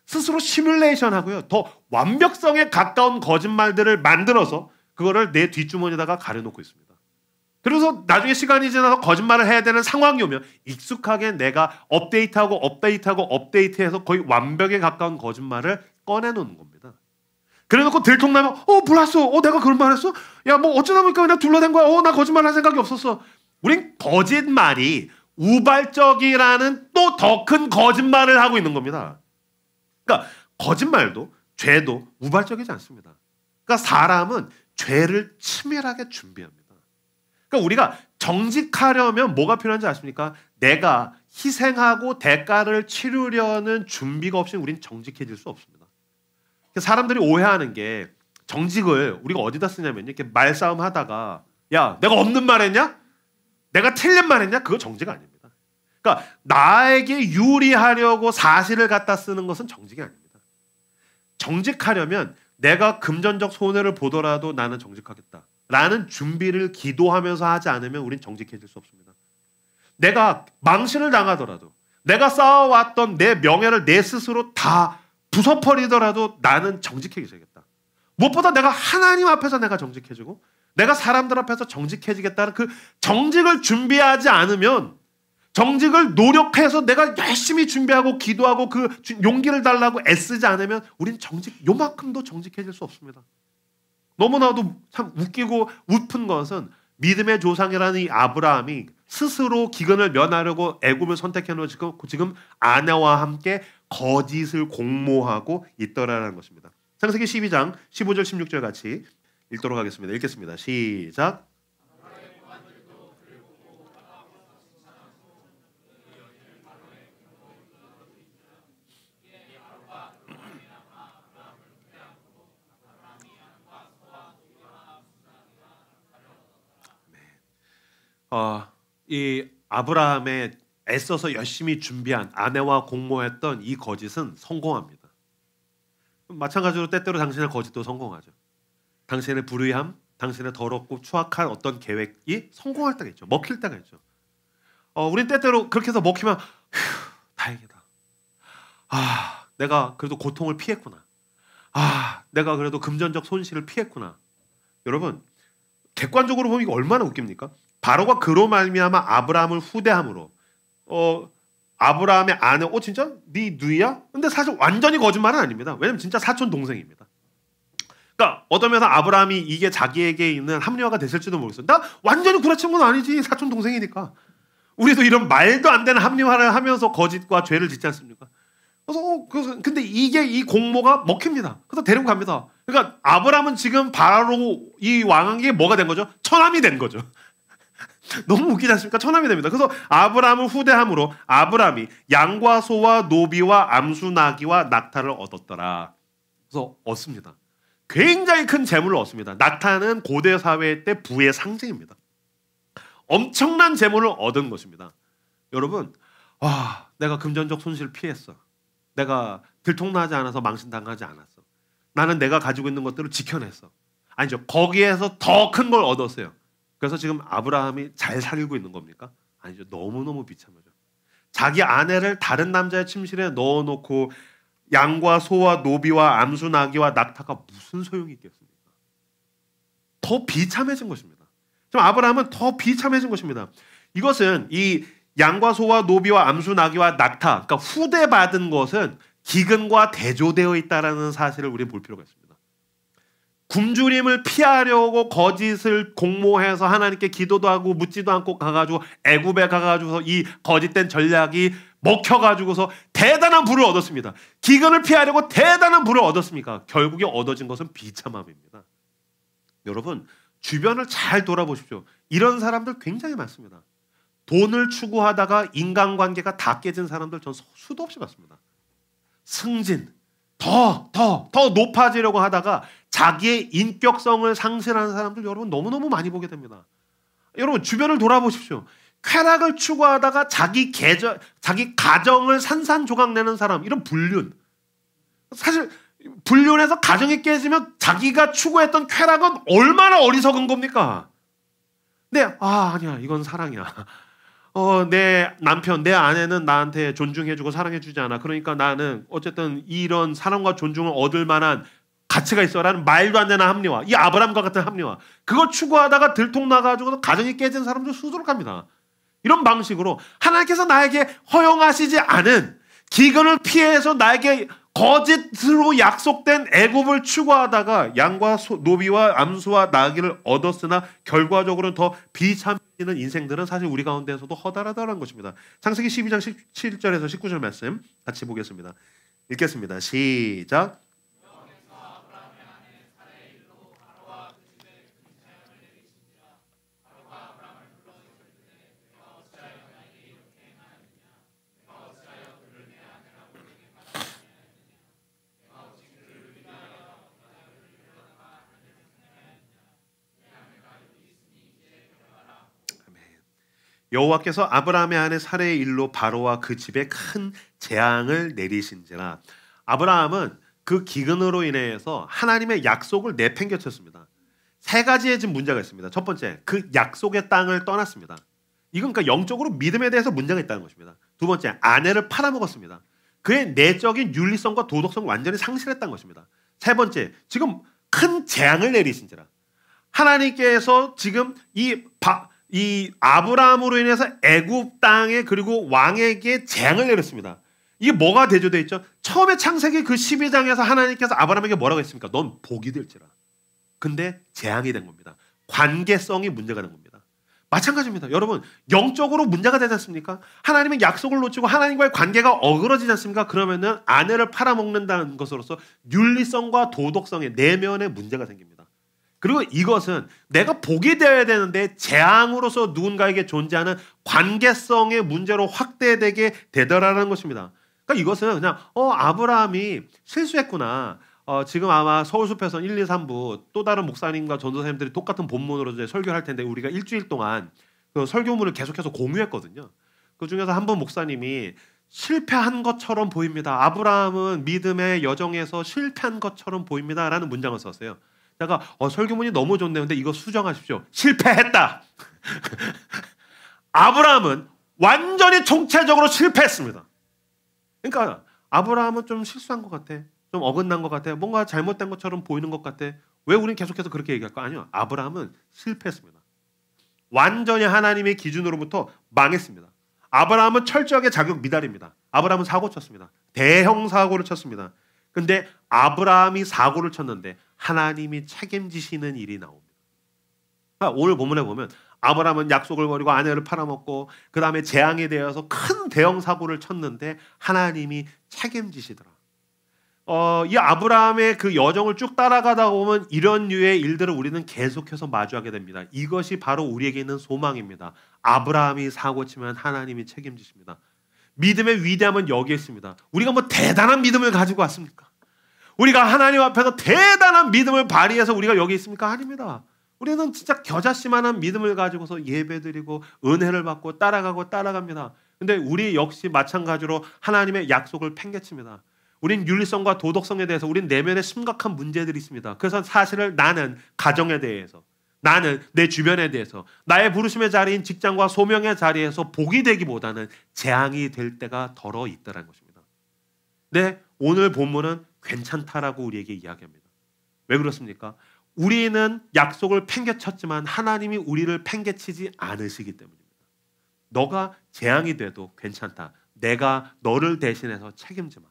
스스로 시뮬레이션 하고요. 더 완벽성에 가까운 거짓말들을 만들어서 그거를 내 뒷주머니에다가 가려놓고 있습니다. 그래서 나중에 시간이 지나서 거짓말을 해야 되는 상황이 오면 익숙하게 내가 업데이트해서 거의 완벽에 가까운 거짓말을 꺼내놓는 겁니다. 그래놓고 들통나면 몰랐어. 내가 그런 말 했어? 야, 뭐 어쩌다 보니까 그냥 둘러댄 거야. 나 거짓말 할 생각이 없었어. 우린 거짓말이 우발적이라는 또 더 큰 거짓말을 하고 있는 겁니다. 그러니까 거짓말도 죄도 우발적이지 않습니다. 그러니까 사람은 죄를 치밀하게 준비합니다. 그러니까 우리가 정직하려면 뭐가 필요한지 아십니까? 내가 희생하고 대가를 치르려는 준비가 없이는 우린 정직해질 수 없습니다. 사람들이 오해하는 게 정직을 우리가 어디다 쓰냐면요. 이렇게 말싸움 하다가 야, 내가 없는 말 했냐? 내가 틀린 말 했냐? 그거 정직 아닙니다. 그러니까 나에게 유리하려고 사실을 갖다 쓰는 것은 정직이 아닙니다. 정직하려면 내가 금전적 손해를 보더라도 나는 정직하겠다 라는 준비를 기도하면서 하지 않으면 우린 정직해질 수 없습니다. 내가 망신을 당하더라도 내가 쌓아왔던 내 명예를 내 스스로 다 부숴버리더라도 나는 정직해지겠다. 무엇보다 내가 하나님 앞에서 내가 정직해지고 내가 사람들 앞에서 정직해지겠다는 그 정직을 준비하지 않으면, 정직을 노력해서 내가 열심히 준비하고 기도하고 그 용기를 달라고 애쓰지 않으면 우린 요만큼도 정직해질 수 없습니다. 너무나도 참 웃기고 웃픈 것은 믿음의 조상이라는 이 아브라함이 스스로 기근을 면하려고 애굽을 선택해놓고 지금 아내와 함께 거짓을 공모하고 있더라라는 것입니다. 창세기 12장 15절 16절 같이 읽도록 하겠습니다. 읽겠습니다. 시작. 이 아브라함의 애써서 열심히 준비한 아내와 공모했던 이 거짓은 성공합니다. 마찬가지로 때때로 당신의 거짓도 성공하죠. 당신의 불의함, 당신의 더럽고 추악한 어떤 계획이 성공할 때가 있죠. 먹힐 때가 있죠. 우린 때때로 그렇게 해서 먹히면 휴, 다행이다. 내가 그래도 고통을 피했구나. 내가 그래도 금전적 손실을 피했구나. 여러분, 객관적으로 보면 이거 얼마나 웃깁니까? 바로가 그로 말미암아 아브라함을 후대함으로 아브라함의 아내 진짜? 네 누이야? 근데 사실 완전히 거짓말은 아닙니다. 왜냐면 진짜 사촌 동생입니다. 그러니까 어떤 면에서 아브라함이 이게 자기에게 있는 합리화가 됐을지도 모르겠어요. 나 완전히 구라친 건 아니지. 사촌 동생이니까. 우리도 이런 말도 안 되는 합리화를 하면서 거짓과 죄를 짓지 않습니까? 그래서 근데 이 공모가 먹힙니다. 그래서 데리고 갑니다. 그러니까 아브라함은 지금 바로 이 왕에게 뭐가 된 거죠? 처남이 된 거죠. 너무 웃기지 않습니까? 처남이 됩니다. 그래서 아브라함을 후대함으로 아브라함이 양과 소와 노비와 암수 나귀와 낙타를 얻었더라. 그래서 얻습니다. 굉장히 큰 재물을 얻습니다. 낙타는 고대 사회 때 부의 상징입니다. 엄청난 재물을 얻은 것입니다. 여러분, 내가 금전적 손실을 피했어. 내가 들통나지 않아서 망신당하지 않았어. 나는 내가 가지고 있는 것들을 지켜냈어. 아니죠. 거기에서 더 큰 걸 얻었어요. 그래서 지금 아브라함이 잘 살고 있는 겁니까? 아니죠. 너무너무 비참하죠. 자기 아내를 다른 남자의 침실에 넣어놓고 양과 소와 노비와 암수 나귀와 낙타가 무슨 소용이 있겠습니까? 더 비참해진 것입니다. 지금 아브라함은 더 비참해진 것입니다. 이것은 이 양과 소와 노비와 암수 나귀와 낙타, 그러니까 후대받은 것은 기근과 대조되어 있다는 사실을 우리는 볼 필요가 있습니다. 굶주림을 피하려고 거짓을 공모해서 하나님께 기도도 하고 묻지도 않고 가가지고 애굽에 가가지고서 이 거짓된 전략이 먹혀가지고서 대단한 부를 얻었습니다. 기근을 피하려고 대단한 부를 얻었습니까? 결국에 얻어진 것은 비참함입니다. 여러분, 주변을 잘 돌아보십시오. 이런 사람들 굉장히 많습니다. 돈을 추구하다가 인간관계가 다 깨진 사람들 전 수도 없이 봤습니다. 승진, 더 높아지려고 하다가 자기의 인격성을 상실하는 사람들 여러분 너무너무 많이 보게 됩니다. 여러분 주변을 돌아보십시오. 쾌락을 추구하다가 자기 가정을 산산조각 내는 사람, 이런 불륜. 사실 불륜해서 가정이 깨지면 자기가 추구했던 쾌락은 얼마나 어리석은 겁니까? 근데 아니야, 이건 사랑이야. 내 남편, 내 아내는 나한테 존중해주고 사랑해주지 않아. 그러니까 나는 어쨌든 이런 사랑과 존중을 얻을 만한 가치가 있어라는 말도 안 되는 합리화, 이 아브라함과 같은 합리화, 그걸 추구하다가 들통나가지고 가정이 깨진 사람들 수두룩합니다. 이런 방식으로 하나님께서 나에게 허용하시지 않은 기근을 피해서 나에게 거짓으로 약속된 애굽을 추구하다가 양과 노비와 암소와 나귀를 얻었으나 결과적으로는 더 비참해지는 인생들은 사실 우리 가운데에서도 허다하다는 것입니다. 창세기 12장 17절에서 19절 말씀 같이 보겠습니다. 읽겠습니다. 시작. 여호와께서 아브라함의 아내 사레의 일로 바로와 그 집에 큰 재앙을 내리신지라. 아브라함은 그 기근으로 인해서 하나님의 약속을 내팽개쳤습니다. 세 가지의 지금 문제가 있습니다. 첫 번째, 그 약속의 땅을 떠났습니다. 이건 그러니까 영적으로 믿음에 대해서 문제가 있다는 것입니다. 두 번째, 아내를 팔아먹었습니다. 그의 내적인 윤리성과 도덕성을 완전히 상실했다는 것입니다. 세 번째, 지금 큰 재앙을 내리신지라. 하나님께서 지금 이 아브라함으로 인해서 애굽 땅에 그리고 왕에게 재앙을 내렸습니다. 이게 뭐가 대조되어 있죠? 처음에 창세기 그 12장에서 하나님께서 아브라함에게 뭐라고 했습니까? 넌 복이 될지라. 근데 재앙이 된 겁니다. 관계성이 문제가 된 겁니다. 마찬가지입니다. 여러분, 영적으로 문제가 되지 않습니까? 하나님의 약속을 놓치고 하나님과의 관계가 어그러지지 않습니까? 그러면은 아내를 팔아먹는다는 것으로서 윤리성과 도덕성의 내면에 문제가 생깁니다. 그리고 이것은 내가 복이 되어야 되는데 재앙으로서 누군가에게 존재하는 관계성의 문제로 확대되게 되더라는 것입니다. 그러니까 이것은 그냥 아브라함이 실수했구나. 지금 아마 서울숲에서 1, 2, 3부 또 다른 목사님과 전도사님들이 똑같은 본문으로 이제 설교를 할 텐데 우리가 일주일 동안 그 설교문을 계속해서 공유했거든요. 그 중에서 한 분 목사님이 실패한 것처럼 보입니다. 아브라함은 믿음의 여정에서 실패한 것처럼 보입니다라는 문장을 썼어요. 제가 설교문이 너무 좋네요. 근데 이거 수정하십시오. 실패했다. 아브라함은 완전히 총체적으로 실패했습니다. 그러니까 아브라함은 좀 실수한 것 같아. 좀 어긋난 것 같아. 뭔가 잘못된 것처럼 보이는 것 같아. 왜 우리는 계속해서 그렇게 얘기할까? 아니요. 아브라함은 실패했습니다. 완전히 하나님의 기준으로부터 망했습니다. 아브라함은 철저하게 자격 미달입니다. 아브라함은 사고 쳤습니다. 대형 사고를 쳤습니다. 근데 아브라함이 사고를 쳤는데 하나님이 책임지시는 일이 나옵니다. 그러니까 오늘 본문에 보면 아브라함은 약속을 버리고 아내를 팔아먹고 그 다음에 재앙에 대해서 큰 대형 사고를 쳤는데 하나님이 책임지시더라. 이 아브라함의 그 여정을 쭉 따라가다 보면 이런 류의 일들을 우리는 계속해서 마주하게 됩니다. 이것이 바로 우리에게 있는 소망입니다. 아브라함이 사고치면 하나님이 책임지십니다. 믿음의 위대함은 여기에 있습니다. 우리가 뭐 대단한 믿음을 가지고 왔습니까? 우리가 하나님 앞에서 대단한 믿음을 발휘해서 우리가 여기 있습니까? 아닙니다. 우리는 진짜 겨자씨만한 믿음을 가지고서 예배드리고 은혜를 받고 따라갑니다. 근데 우리 역시 마찬가지로 하나님의 약속을 팽개칩니다. 우린 윤리성과 도덕성에 대해서 우린 내면에 심각한 문제들이 있습니다. 그래서 사실을 나는 가정에 대해서, 나는 내 주변에 대해서, 나의 부르심의 자리인 직장과 소명의 자리에서 복이 되기보다는 재앙이 될 때가 덜어 있다는 것입니다. 네, 오늘 본문은 괜찮다라고 우리에게 이야기합니다. 왜 그렇습니까? 우리는 약속을 팽개쳤지만 하나님이 우리를 팽개치지 않으시기 때문입니다. 너가 재앙이 돼도 괜찮다. 내가 너를 대신해서 책임지마.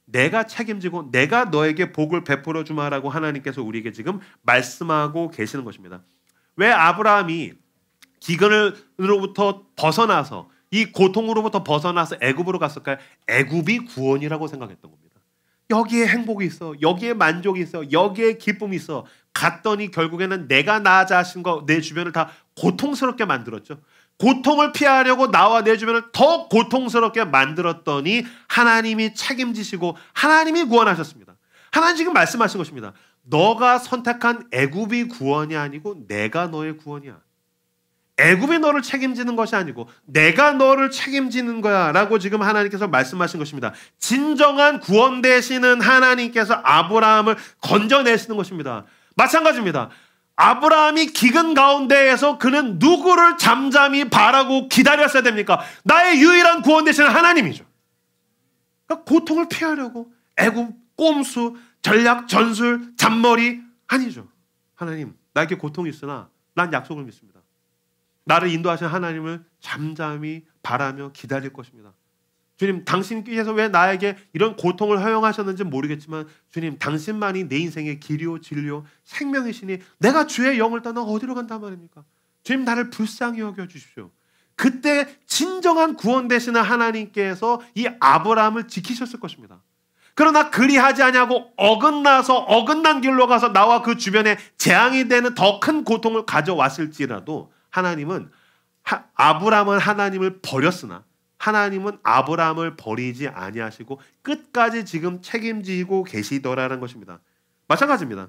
내가 책임지고 내가 너에게 복을 베풀어 주마라고 하나님께서 우리에게 지금 말씀하고 계시는 것입니다. 왜 아브라함이 기근으로부터 벗어나서 이 고통으로부터 벗어나서 애굽으로 갔을까요? 애굽이 구원이라고 생각했던 겁니다. 여기에 행복이 있어. 여기에 만족이 있어. 여기에 기쁨이 있어. 갔더니 결국에는 내가 나 자신과 내 주변을 다 고통스럽게 만들었죠. 고통을 피하려고 나와 내 주변을 더 고통스럽게 만들었더니 하나님이 책임지시고 하나님이 구원하셨습니다. 하나님 지금 말씀하신 것입니다. 너가 선택한 애굽이 구원이 아니고 내가 너의 구원이야. 애굽이 너를 책임지는 것이 아니고 내가 너를 책임지는 거야 라고 지금 하나님께서 말씀하신 것입니다. 진정한 구원 되시는 하나님께서 아브라함을 건져내시는 것입니다. 마찬가지입니다. 아브라함이 기근 가운데에서 그는 누구를 잠잠히 바라고 기다렸어야 됩니까? 나의 유일한 구원 되시는 하나님이죠. 그러니까 고통을 피하려고 애굽, 꼼수, 전략, 전술, 잔머리 아니죠. 하나님, 나에게 고통이 있으나 난 약속을 믿습니다. 나를 인도하신 하나님을 잠잠히 바라며 기다릴 것입니다. 주님, 당신께서 왜 나에게 이런 고통을 허용하셨는지 모르겠지만 주님, 당신만이 내 인생의 길이요 진리요 생명이시니 내가 주의 영을 떠나 어디로 간단 말입니까? 주님, 나를 불쌍히 여겨주십시오. 그때 진정한 구원 되시는 하나님께서 이 아브라함을 지키셨을 것입니다. 그러나 그리하지 아니하고 어긋난 길로 가서 나와 그 주변에 재앙이 되는 더 큰 고통을 가져왔을지라도 아브라함은 하나님을 버렸으나 하나님은 아브라함을 버리지 아니하시고 끝까지 지금 책임지고 계시더라는 것입니다. 마찬가지입니다.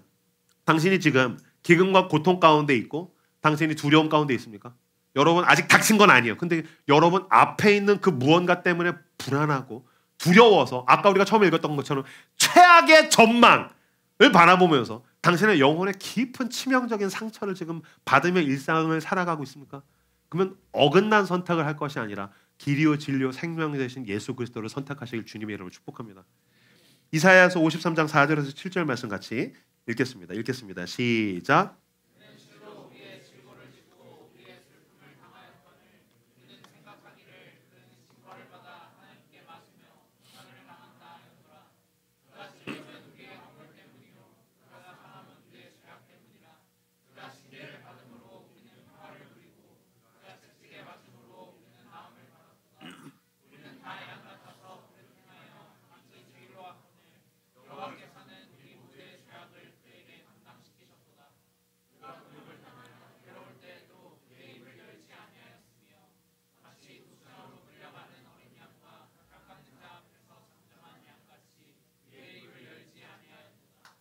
당신이 지금 기근과 고통 가운데 있고 당신이 두려움 가운데 있습니까? 여러분 아직 닥친 건 아니에요. 근데 여러분 앞에 있는 그 무언가 때문에 불안하고 두려워서 아까 우리가 처음에 읽었던 것처럼 최악의 전망을 바라보면서 당신의 영혼에 깊은 치명적인 상처를 지금 받으며 일상을 살아가고 있습니까? 그러면 어긋난 선택을 할 것이 아니라 길이요 진리요 생명이 되신 예수 그리스도를 선택하시길 주님의 이름으로 축복합니다. 이사야서 53장 4절에서 7절 말씀 같이 읽겠습니다. 시작.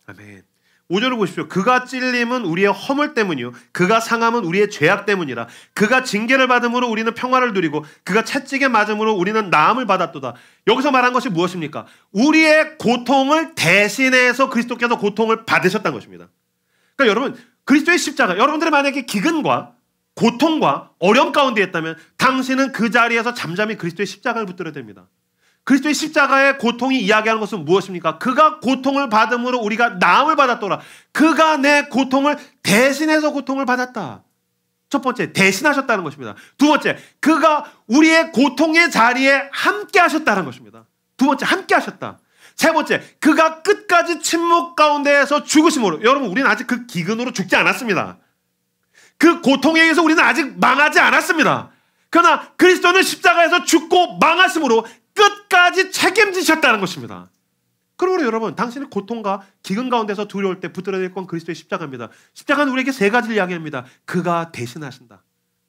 아멘. 5절을 보십시오. 그가 찔림은 우리의 허물 때문이요 그가 상함은 우리의 죄악 때문이라. 그가 징계를 받음으로 우리는 평화를 누리고 그가 채찍에 맞음으로 우리는 나음을 받았도다. 여기서 말한 것이 무엇입니까? 우리의 고통을 대신해서 그리스도께서 고통을 받으셨다는 것입니다. 그러니까 여러분, 그리스도의 십자가, 여러분들이 만약에 기근과 고통과 어려움 가운데 있다면 당신은 그 자리에서 잠잠히 그리스도의 십자가를 붙들어야 됩니다. 그리스도의 십자가의 고통이 이야기하는 것은 무엇입니까? 그가 고통을 받음으로 우리가 나음을 받았더라. 그가 내 고통을 대신해서 고통을 받았다. 첫 번째, 대신하셨다는 것입니다. 두 번째, 그가 우리의 고통의 자리에 함께 하셨다는 것입니다. 두 번째, 함께 하셨다. 세 번째, 그가 끝까지 침묵 가운데에서 죽으심으로, 여러분 우리는 아직 그 기근으로 죽지 않았습니다. 그 고통에 의해서 우리는 아직 망하지 않았습니다. 그러나 그리스도는 십자가에서 죽고 망하심으로 끝까지 책임지셨다는 것입니다. 그러므로 여러분, 당신의 고통과 기근 가운데서 두려울 때 붙들어야 될 건 그리스도의 십자가입니다. 십자가는 우리에게 세 가지를 이야기합니다. 그가 대신하신다.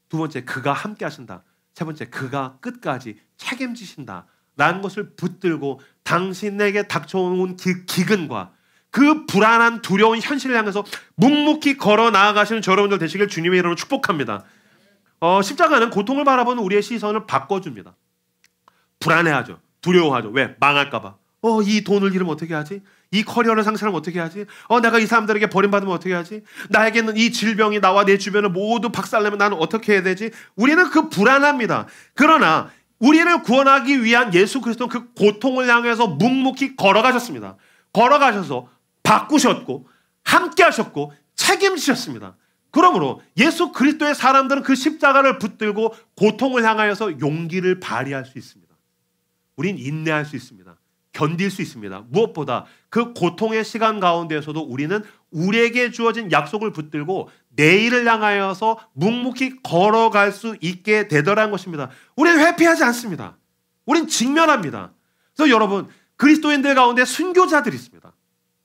두 번째, 그가 함께 하신다. 세 번째, 그가 끝까지 책임지신다. 라는 것을 붙들고 당신에게 닥쳐온 그 기근과 그 불안한 두려운 현실을 향해서 묵묵히 걸어 나아가시는 여러분들 되시길 주님의 이름으로 축복합니다. 십자가는 고통을 바라보는 우리의 시선을 바꿔줍니다. 불안해하죠. 두려워하죠. 왜? 망할까 봐. 이 돈을 잃으면 어떻게 하지? 이 커리어를 상실하면 어떻게 하지? 내가 이 사람들에게 버림받으면 어떻게 하지? 나에게는 이 질병이 나와 내 주변을 모두 박살내면 나는 어떻게 해야 되지? 우리는 그 불안합니다. 그러나 우리를 구원하기 위한 예수 그리스도는 그 고통을 향해서 묵묵히 걸어가셨습니다. 걸어가셔서 바꾸셨고 함께 하셨고 책임지셨습니다. 그러므로 예수 그리스도의 사람들은 그 십자가를 붙들고 고통을 향하여서 용기를 발휘할 수 있습니다. 우린 인내할 수 있습니다. 견딜 수 있습니다. 무엇보다 그 고통의 시간 가운데에서도 우리는 우리에게 주어진 약속을 붙들고 내일을 향하여서 묵묵히 걸어갈 수 있게 되더라는 것입니다. 우리는 회피하지 않습니다. 우린 직면합니다. 그래서 여러분, 그리스도인들 가운데 순교자들이 있습니다.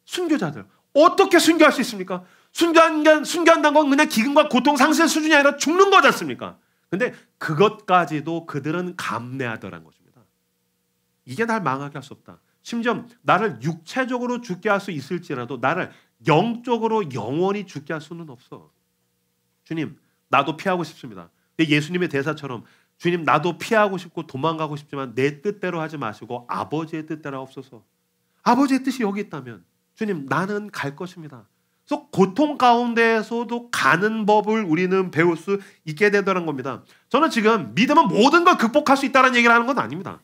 순교자들. 어떻게 순교할 수 있습니까? 순교한다는 건 그냥 기근과 고통 상실 수준이 아니라 죽는 거지 않습니까? 근데 그것까지도 그들은 감내하더라는 것입니다. 이게 날 망하게 할 수 없다. 심지어 나를 육체적으로 죽게 할 수 있을지라도 나를 영적으로 영원히 죽게 할 수는 없어. 주님, 나도 피하고 싶습니다. 예수님의 대사처럼 주님, 나도 피하고 싶고 도망가고 싶지만 내 뜻대로 하지 마시고 아버지의 뜻대로 하옵소서. 아버지의 뜻이 여기 있다면 주님, 나는 갈 것입니다. 그래서 고통 가운데에서도 가는 법을 우리는 배울 수 있게 되더라는 겁니다. 저는 지금 믿으면 모든 걸 극복할 수 있다는 얘기를 하는 건 아닙니다.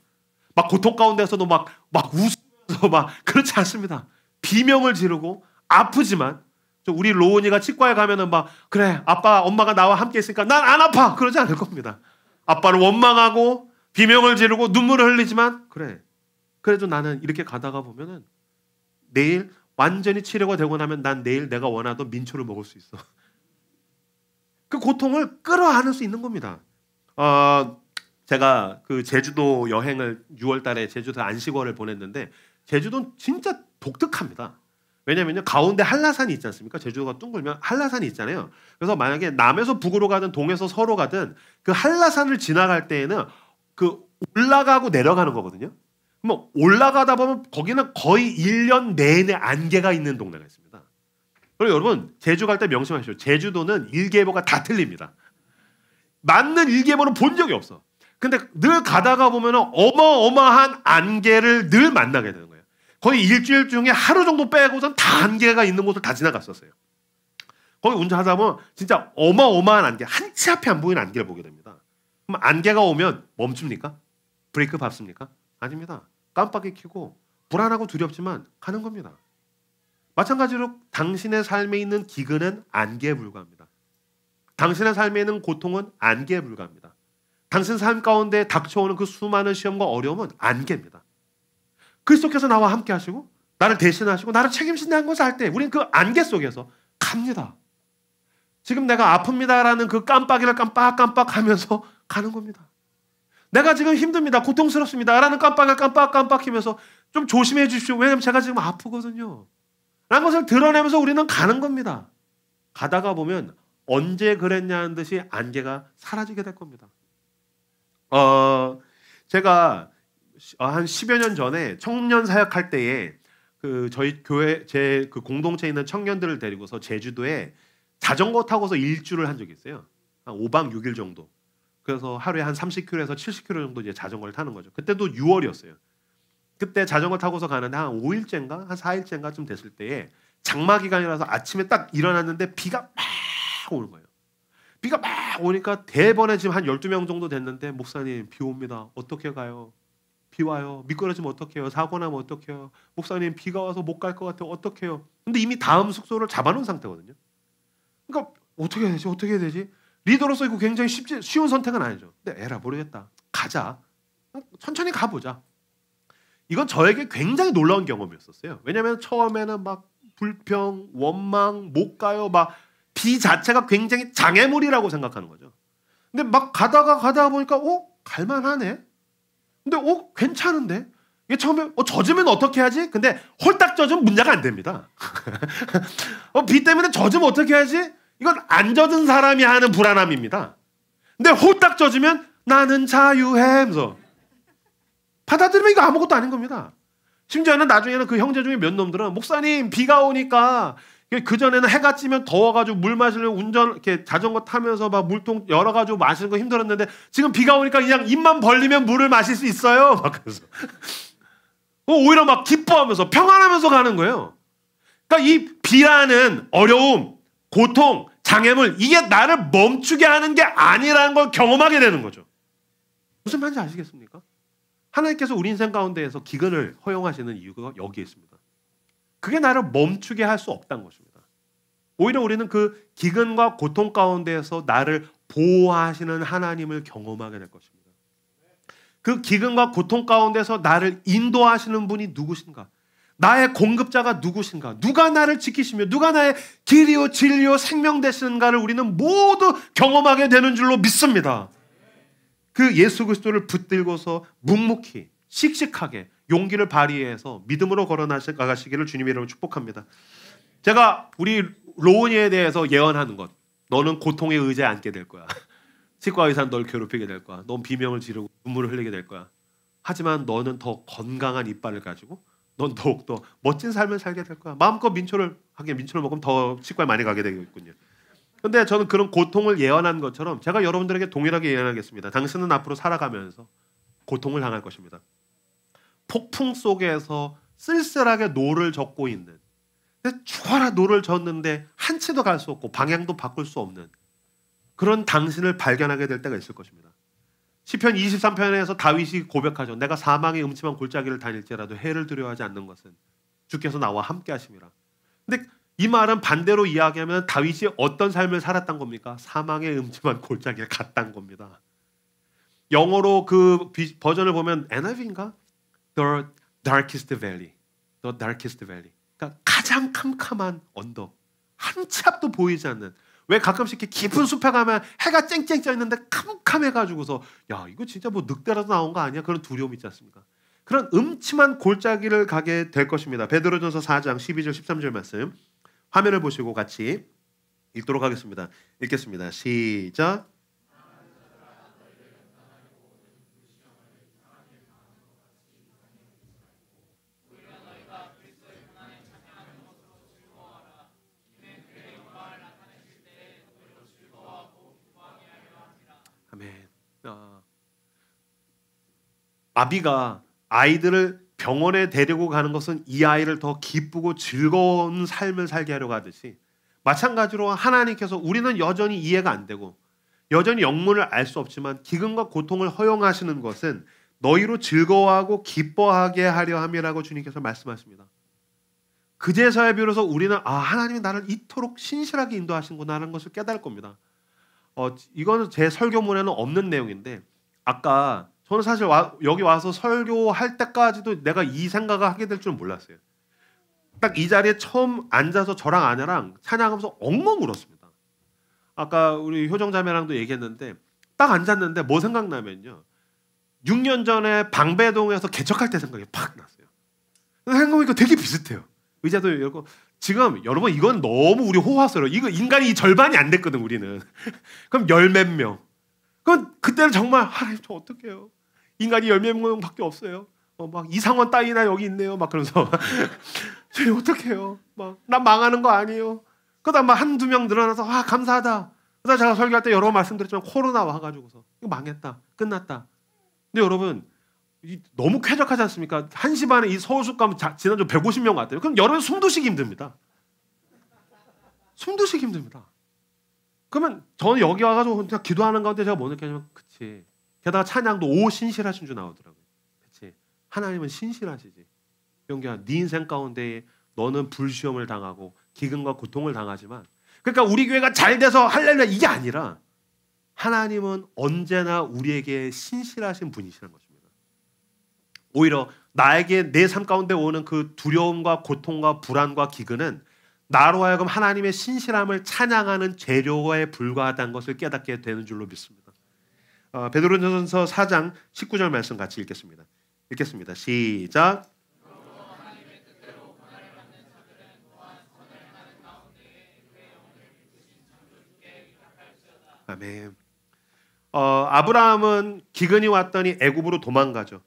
막 고통 가운데서도 막 웃으면서 막 그렇지 않습니다. 비명을 지르고 아프지만 우리 로운이가 치과에 가면은 막 그래 아빠 엄마가 나와 함께 있으니까 난 안 아파 그러지 않을 겁니다. 아빠를 원망하고 비명을 지르고 눈물을 흘리지만 그래. 그래도 나는 이렇게 가다가 보면은 내일 완전히 치료가 되고 나면 난 내일 내가 원하던 민초를 먹을 수 있어. 그 고통을 끌어안을 수 있는 겁니다. 제가 그 제주도 여행을 6월 달에 제주도 안식월을 보냈는데 제주도는 진짜 독특합니다. 왜냐면요. 가운데 한라산이 있지 않습니까? 제주도가 둥글면 한라산이 있잖아요. 그래서 만약에 남에서 북으로 가든 동에서 서로 가든 그 한라산을 지나갈 때에는 그 올라가고 내려가는 거거든요. 그럼 올라가다 보면 거기는 거의 1년 내내 안개가 있는 동네가 있습니다. 그리고 여러분 제주 갈 때 명심하십시오. 제주도는 일기예보가 다 틀립니다. 맞는 일기예보는 본 적이 없어. 근데 늘 가다가 보면 어마어마한 안개를 늘 만나게 되는 거예요. 거의 일주일 중에 하루 정도 빼고선 다 안개가 있는 곳을 다 지나갔었어요. 거기 운전하다 보면 진짜 어마어마한 안개, 한 치 앞에 안 보이는 안개를 보게 됩니다. 그럼 안개가 오면 멈춥니까? 브레이크 밟습니까? 아닙니다. 깜빡이 켜고 불안하고 두렵지만 가는 겁니다. 마찬가지로 당신의 삶에 있는 기근은 안개에 불과합니다. 당신의 삶에 있는 고통은 안개에 불과합니다. 당신 삶 가운데 닥쳐오는 그 수많은 시험과 어려움은 안개입니다. 그리스도께서 나와 함께 하시고 나를 대신하시고 나를 책임진다는 것을 할 때 우리는 그 안개 속에서 갑니다. 지금 내가 아픕니다라는 그 깜빡이를 깜빡깜빡 하면서 가는 겁니다. 내가 지금 힘듭니다. 고통스럽습니다라는 깜빡이를 깜빡깜빡 하면서 좀 조심해 주십시오. 왜냐하면 제가 지금 아프거든요. 라는 것을 드러내면서 우리는 가는 겁니다. 가다가 보면 언제 그랬냐는 듯이 안개가 사라지게 될 겁니다. 제가 한 10여 년 전에 청년 사역할 때에 그 저희 교회 제 그 공동체에 있는 청년들을 데리고서 제주도에 자전거 타고서 일주를 한 적이 있어요. 한 5박 6일 정도. 그래서 하루에 한 30km에서 70km 정도 이제 자전거를 타는 거죠. 그때도 6월이었어요. 그때 자전거 타고서 가는데 한 5일째인가 한 4일째인가 됐을 때에 장마 기간이라서 아침에 딱 일어났는데 비가 막 오는 거예요. 비가 막 오니까 대번에 지금 한 12명 정도 됐는데 목사님 비 옵니다. 어떻게 가요? 비 와요. 미끄러지면 어떡해요? 사고 나면 어떡해요? 목사님 비가 와서 못 갈 것 같아요. 어떡해요? 근데 이미 다음 숙소를 잡아놓은 상태거든요. 그러니까 어떻게 해야 되지? 어떻게 해야 되지? 리더로서 이거 굉장히 쉬운 선택은 아니죠. 근데 에라 모르겠다. 가자. 천천히 가보자. 이건 저에게 굉장히 놀라운 경험이었었어요. 왜냐하면 처음에는 막 불평, 원망, 못 가요. 막 비 자체가 굉장히 장애물이라고 생각하는 거죠. 근데 막 가다가 보니까 갈만하네. 근데 괜찮은데? 이게 처음에 젖으면 어떻게 하지? 근데 홀딱 젖으면 문제가 안 됩니다. 비 때문에 젖으면 어떻게 하지? 이건 안 젖은 사람이 하는 불안함입니다. 근데 홀딱 젖으면 나는 자유해 하면서 받아들이면 이거 아무것도 아닌 겁니다. 심지어는 나중에는 그 형제 중에 몇 놈들은 목사님 비가 오니까 그전에는 해가 찌면 더워가지고 물 마시려면 이렇게 자전거 타면서 막 물통 열어가지고 마시는 거 힘들었는데 지금 비가 오니까 그냥 입만 벌리면 물을 마실 수 있어요. 막 그래서 오히려 막 기뻐하면서 평안하면서 가는 거예요. 그러니까 이 비라는 어려움, 고통, 장애물 이게 나를 멈추게 하는 게 아니라는 걸 경험하게 되는 거죠. 무슨 말인지 아시겠습니까? 하나님께서 우리 인생 가운데에서 기근을 허용하시는 이유가 여기에 있습니다. 그게 나를 멈추게 할 수 없다는 것입니다. 오히려 우리는 그 기근과 고통 가운데에서 나를 보호하시는 하나님을 경험하게 될 것입니다. 그 기근과 고통 가운데서 나를 인도하시는 분이 누구신가? 나의 공급자가 누구신가? 누가 나를 지키시며 누가 나의 길이요 진리요 생명 되시는가를 우리는 모두 경험하게 되는 줄로 믿습니다. 그 예수 그리스도를 붙들고서 묵묵히 씩씩하게 용기를 발휘해서 믿음으로 걸어나가시기를 주님의 이름으로 축복합니다. 제가 우리 로운이에 대해서 예언하는 것, 너는 고통에 의지에 앉게 될 거야. 치과 의사는 널 괴롭히게 될 거야. 넌 비명을 지르고 눈물을 흘리게 될 거야. 하지만 너는 더 건강한 이빨을 가지고 넌 더욱더 멋진 삶을 살게 될 거야. 마음껏 민초를 먹으면 더 치과에 많이 가게 되겠군요. 근데 저는 그런 고통을 예언한 것처럼 제가 여러분들에게 동일하게 예언하겠습니다. 당신은 앞으로 살아가면서 고통을 당할 것입니다. 폭풍 속에서 쓸쓸하게 노를 젓고 있는, 죽어라 노를 젓는데 한 치도 갈 수 없고 방향도 바꿀 수 없는 그런 당신을 발견하게 될 때가 있을 것입니다. 시편 23편에서 다윗이 고백하죠. 내가 사망의 음침한 골짜기를 다닐지라도 해를 두려워하지 않는 것은 주께서 나와 함께 하심이라. 근데 이 말은 반대로 이야기하면 다윗이 어떤 삶을 살았단 겁니까? 사망의 음침한 골짜기에 갔단 겁니다. 영어로 그 버전을 보면 NIV인가? The darkest valley. The darkest valley. 그러니까 가장 캄캄한 언덕. 한 치 앞도 보이지 않는. 왜 가끔씩 이렇게 깊은 숲에 가면 해가 쨍쨍 쪄 있는데 캄캄해가지고서 야 이거 진짜 뭐 늑대라도 나온 거 아니야? 그런 두려움이 있지 않습니까? 그런 음침한 골짜기를 가게 될 것입니다. 베드로전서 4장 12절 13절 말씀 화면을 보시고 같이 읽도록 하겠습니다. 읽겠습니다. 시작. 아멘. 아비가 아이들을 병원에 데리고 가는 것은 이 아이를 더 기쁘고 즐거운 삶을 살게 하려고 하듯이 마찬가지로 하나님께서 우리는 여전히 이해가 안 되고 여전히 영문을 알 수 없지만 기근과 고통을 허용하시는 것은 너희로 즐거워하고 기뻐하게 하려 함이라고 주님께서 말씀하십니다. 그제서야 비로소 우리는 하나님이 나를 이토록 신실하게 인도하신구나라는 것을 깨달을 겁니다. 이거는 제 설교문에는 없는 내용인데 아까 저는 사실 여기 와서 설교할 때까지도 내가 이 생각을 하게 될 줄은 몰랐어요. 딱 이 자리에 처음 앉아서 저랑 아내랑 찬양하면서 엉엉 울었습니다. 아까 우리 효정자매랑도 얘기했는데 딱 앉았는데 뭐 생각나면요. 6년 전에 방배동에서 개척할 때 생각이 팍 났어요. 생각해보니까 되게 비슷해요. 의자도 이러고 지금 여러분 이건 너무 우리 호화스러워. 이거 인간이 절반이 안 됐거든 우리는. 그럼 열 몇 명. 그럼 그때는 정말 하나님 저 어떡해요. 인간이 열 몇 명밖에 없어요. 막 이상원 따위나 여기 있네요. 막 그러면서 저 어떡해요. 막 난 망하는 거 아니에요. 그러다 막 한두 명 늘어나서 감사하다. 그래서 제가 설교할 때 여러 번 말씀드렸지만 코로나 와가지고서 이거 망했다. 끝났다. 근데 여러분 너무 쾌적하지 않습니까? 1시 반에 이 서울숲 가면 지난주 150명 왔대요. 그럼 여러분 숨도 쉬기 힘듭니다. 숨도 쉬기 힘듭니다. 그러면 저는 여기 와가지고 혼자 기도하는 가운데 제가 뭐 느끼냐면 그치. 게다가 찬양도 오 신실하신 줄 나오더라고요. 그치. 하나님은 신실하시지. 영규야 네 인생 가운데 너는 불시험을 당하고 기근과 고통을 당하지만 그러니까 우리 교회가 잘 돼서 할렐루야 이게 아니라 하나님은 언제나 우리에게 신실하신 분이시라는 것입니다. 오히려 나에게 내 삶 가운데 오는 그 두려움과 고통과 불안과 기근은 나로 하여금 하나님의 신실함을 찬양하는 재료에 불과하다는 것을 깨닫게 되는 줄로 믿습니다. 베드로전서 4장 19절 말씀 같이 읽겠습니다. 읽겠습니다. 시작. 아멘. 아브라함은 기근이 왔더니 애굽으로 도망가죠.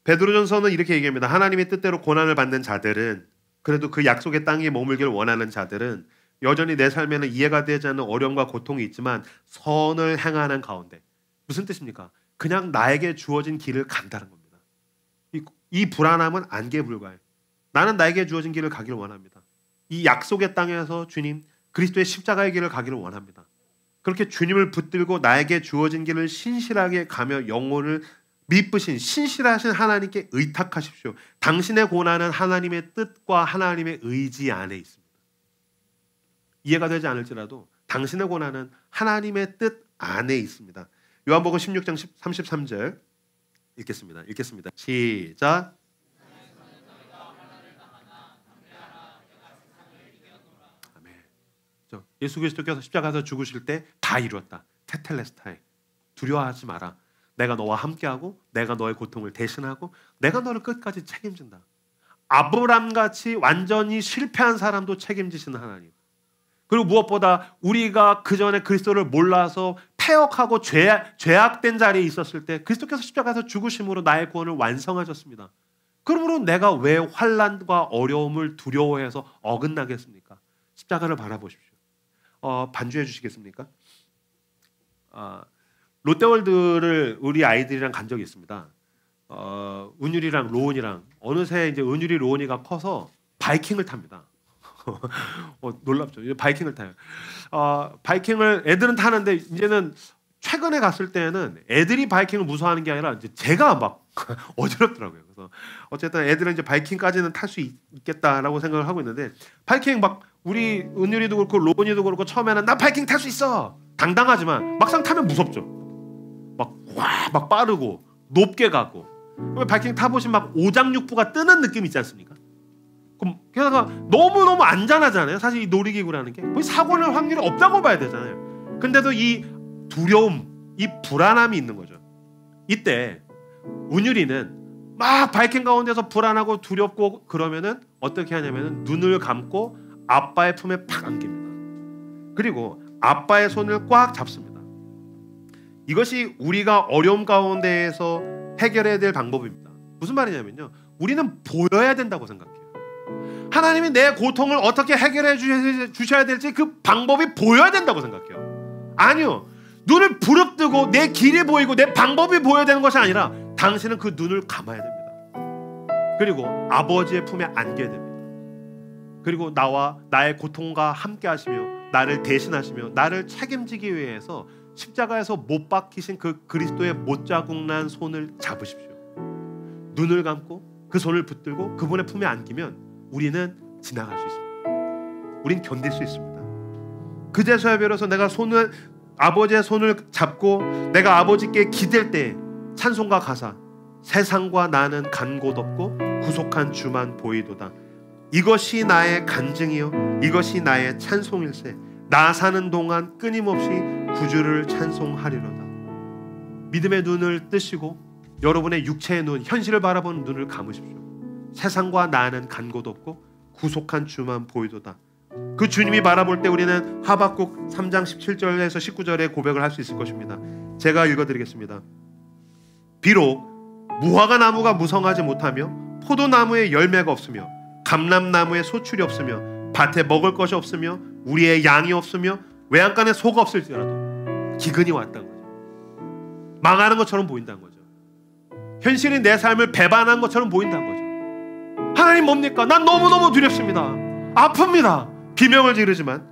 베드로전서는 이렇게 얘기합니다. 하나님의 뜻대로 고난을 받는 자들은 그래도 그 약속의 땅에 머물길 원하는 자들은 여전히 내 삶에는 이해가 되지 않는 어려움과 고통이 있지만 선을 행하는 가운데 무슨 뜻입니까? 그냥 나에게 주어진 길을 간다는 겁니다. 이 불안함은 안개에 불과해. 나는 나에게 주어진 길을 가기를 원합니다. 이 약속의 땅에서 주님 그리스도의 십자가의 길을 가기를 원합니다. 그렇게 주님을 붙들고 나에게 주어진 길을 신실하게 가며 영혼을 미쁘신 신실하신 하나님께 의탁하십시오. 당신의 고난은 하나님의 뜻과 하나님의 의지 안에 있습니다. 이해가 되지 않을지라도 당신의 고난은 하나님의 뜻 안에 있습니다. 요한복음 16장 33절 읽겠습니다. 읽겠습니다. 시작. 아멘. 예수 그리스도께서 십자가에서 죽으실 때 다 이루었다. 테텔레스타이. 두려워하지 마라. 내가 너와 함께하고 내가 너의 고통을 대신하고 내가 너를 끝까지 책임진다. 아브람같이 완전히 실패한 사람도 책임지시는 하나님. 그리고 무엇보다 우리가 그전에 그리스도를 몰라서 패역하고 죄악된 자리에 있었을 때 그리스도께서 십자가에서 죽으심으로 나의 구원을 완성하셨습니다. 그러므로 내가 왜 환난과 어려움을 두려워해서 어긋나겠습니까? 십자가를 바라보십시오. 반주해 주시겠습니까? 롯데월드를 우리 아이들이랑 간 적이 있습니다. 은율이랑 로운이랑 어느새 이제 은율이 로운이가 커서 바이킹을 탑니다. 놀랍죠. 바이킹을 타요. 바이킹을 애들은 타는데 이제는 최근에 갔을 때는 애들이 바이킹을 무서워하는 게 아니라 이제 제가 막 어지럽더라고요. 그래서 어쨌든 애들은 이제 바이킹까지는 탈 수 있겠다라고 생각을 하고 있는데 바이킹 막 우리 은율이도 그렇고 로운이도 그렇고 처음에는 나 바이킹 탈 수 있어 당당하지만 막상 타면 무섭죠. 막 빠르고 높게 가고, 바이킹 타보시면 막 오장육부가 뜨는 느낌 있지 않습니까? 그럼 게다가 너무너무 안전하잖아요. 사실 이 놀이기구라는 게 거의 사고 날 확률이 없다고 봐야 되잖아요. 근데도 이 두려움, 이 불안함이 있는 거죠. 이때 운율이는 막 바이킹 가운데서 불안하고 두렵고 그러면은 어떻게 하냐면은 눈을 감고 아빠의 품에 팍 안깁니다. 그리고 아빠의 손을 꽉 잡습니다. 이것이 우리가 어려움 가운데에서 해결해야 될 방법입니다. 무슨 말이냐면요, 우리는 보여야 된다고 생각해요. 하나님이 내 고통을 어떻게 해결해 주셔야 될지 그 방법이 보여야 된다고 생각해요. 아니요, 눈을 부릅뜨고 내 길이 보이고 내 방법이 보여야 되는 것이 아니라 당신은 그 눈을 감아야 됩니다. 그리고 아버지의 품에 안겨야 됩니다. 그리고 나와 나의 고통과 함께 하시며 나를 대신하시며 나를 책임지기 위해서 십자가에서 못 박히신 그 그리스도의 못자국난 손을 잡으십시오. 눈을 감고 그 손을 붙들고 그분의 품에 안기면 우리는 지나갈 수 있습니다. 우린 견딜 수 있습니다. 그제서야 비로소 내가 아버지의 손을 잡고 내가 아버지께 기댈 때 찬송과 가사, 세상과 나는 간 곳 없고 구속한 주만 보이도다. 이것이 나의 간증이요 이것이 나의 찬송일세. 나 사는 동안 끊임없이 구주를 찬송하리로다. 믿음의 눈을 뜨시고 여러분의 육체의 눈, 현실을 바라보는 눈을 감으십시오. 세상과 나는 간 곳 없고 구속한 주만 보이도다. 그 주님이 바라볼 때 우리는 하박국 3장 17절에서 19절의 고백을 할 수 있을 것입니다. 제가 읽어드리겠습니다. 비록 무화과 나무가 무성하지 못하며 포도나무에 열매가 없으며 감람나무에 소출이 없으며 밭에 먹을 것이 없으며 우리의 양이 없으며 외양간에 소가 없을지라도 기근이 왔다는 거죠. 망하는 것처럼 보인다는 거죠. 현실이 내 삶을 배반한 것처럼 보인다는 거죠. 하나님 뭡니까? 난 너무너무 두렵습니다. 아픕니다. 비명을 지르지만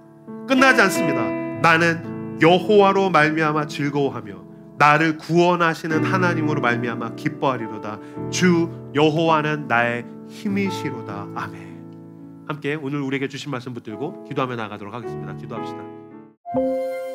끝나지 않습니다. 나는 여호와로 말미암아 즐거워하며 나를 구원하시는 하나님으로 말미암아 기뻐하리로다. 주 여호와는 나의 힘이시로다. 아멘. 함께 오늘 우리에게 주신 말씀 붙들고 기도하며 나가도록 하겠습니다. 기도합시다.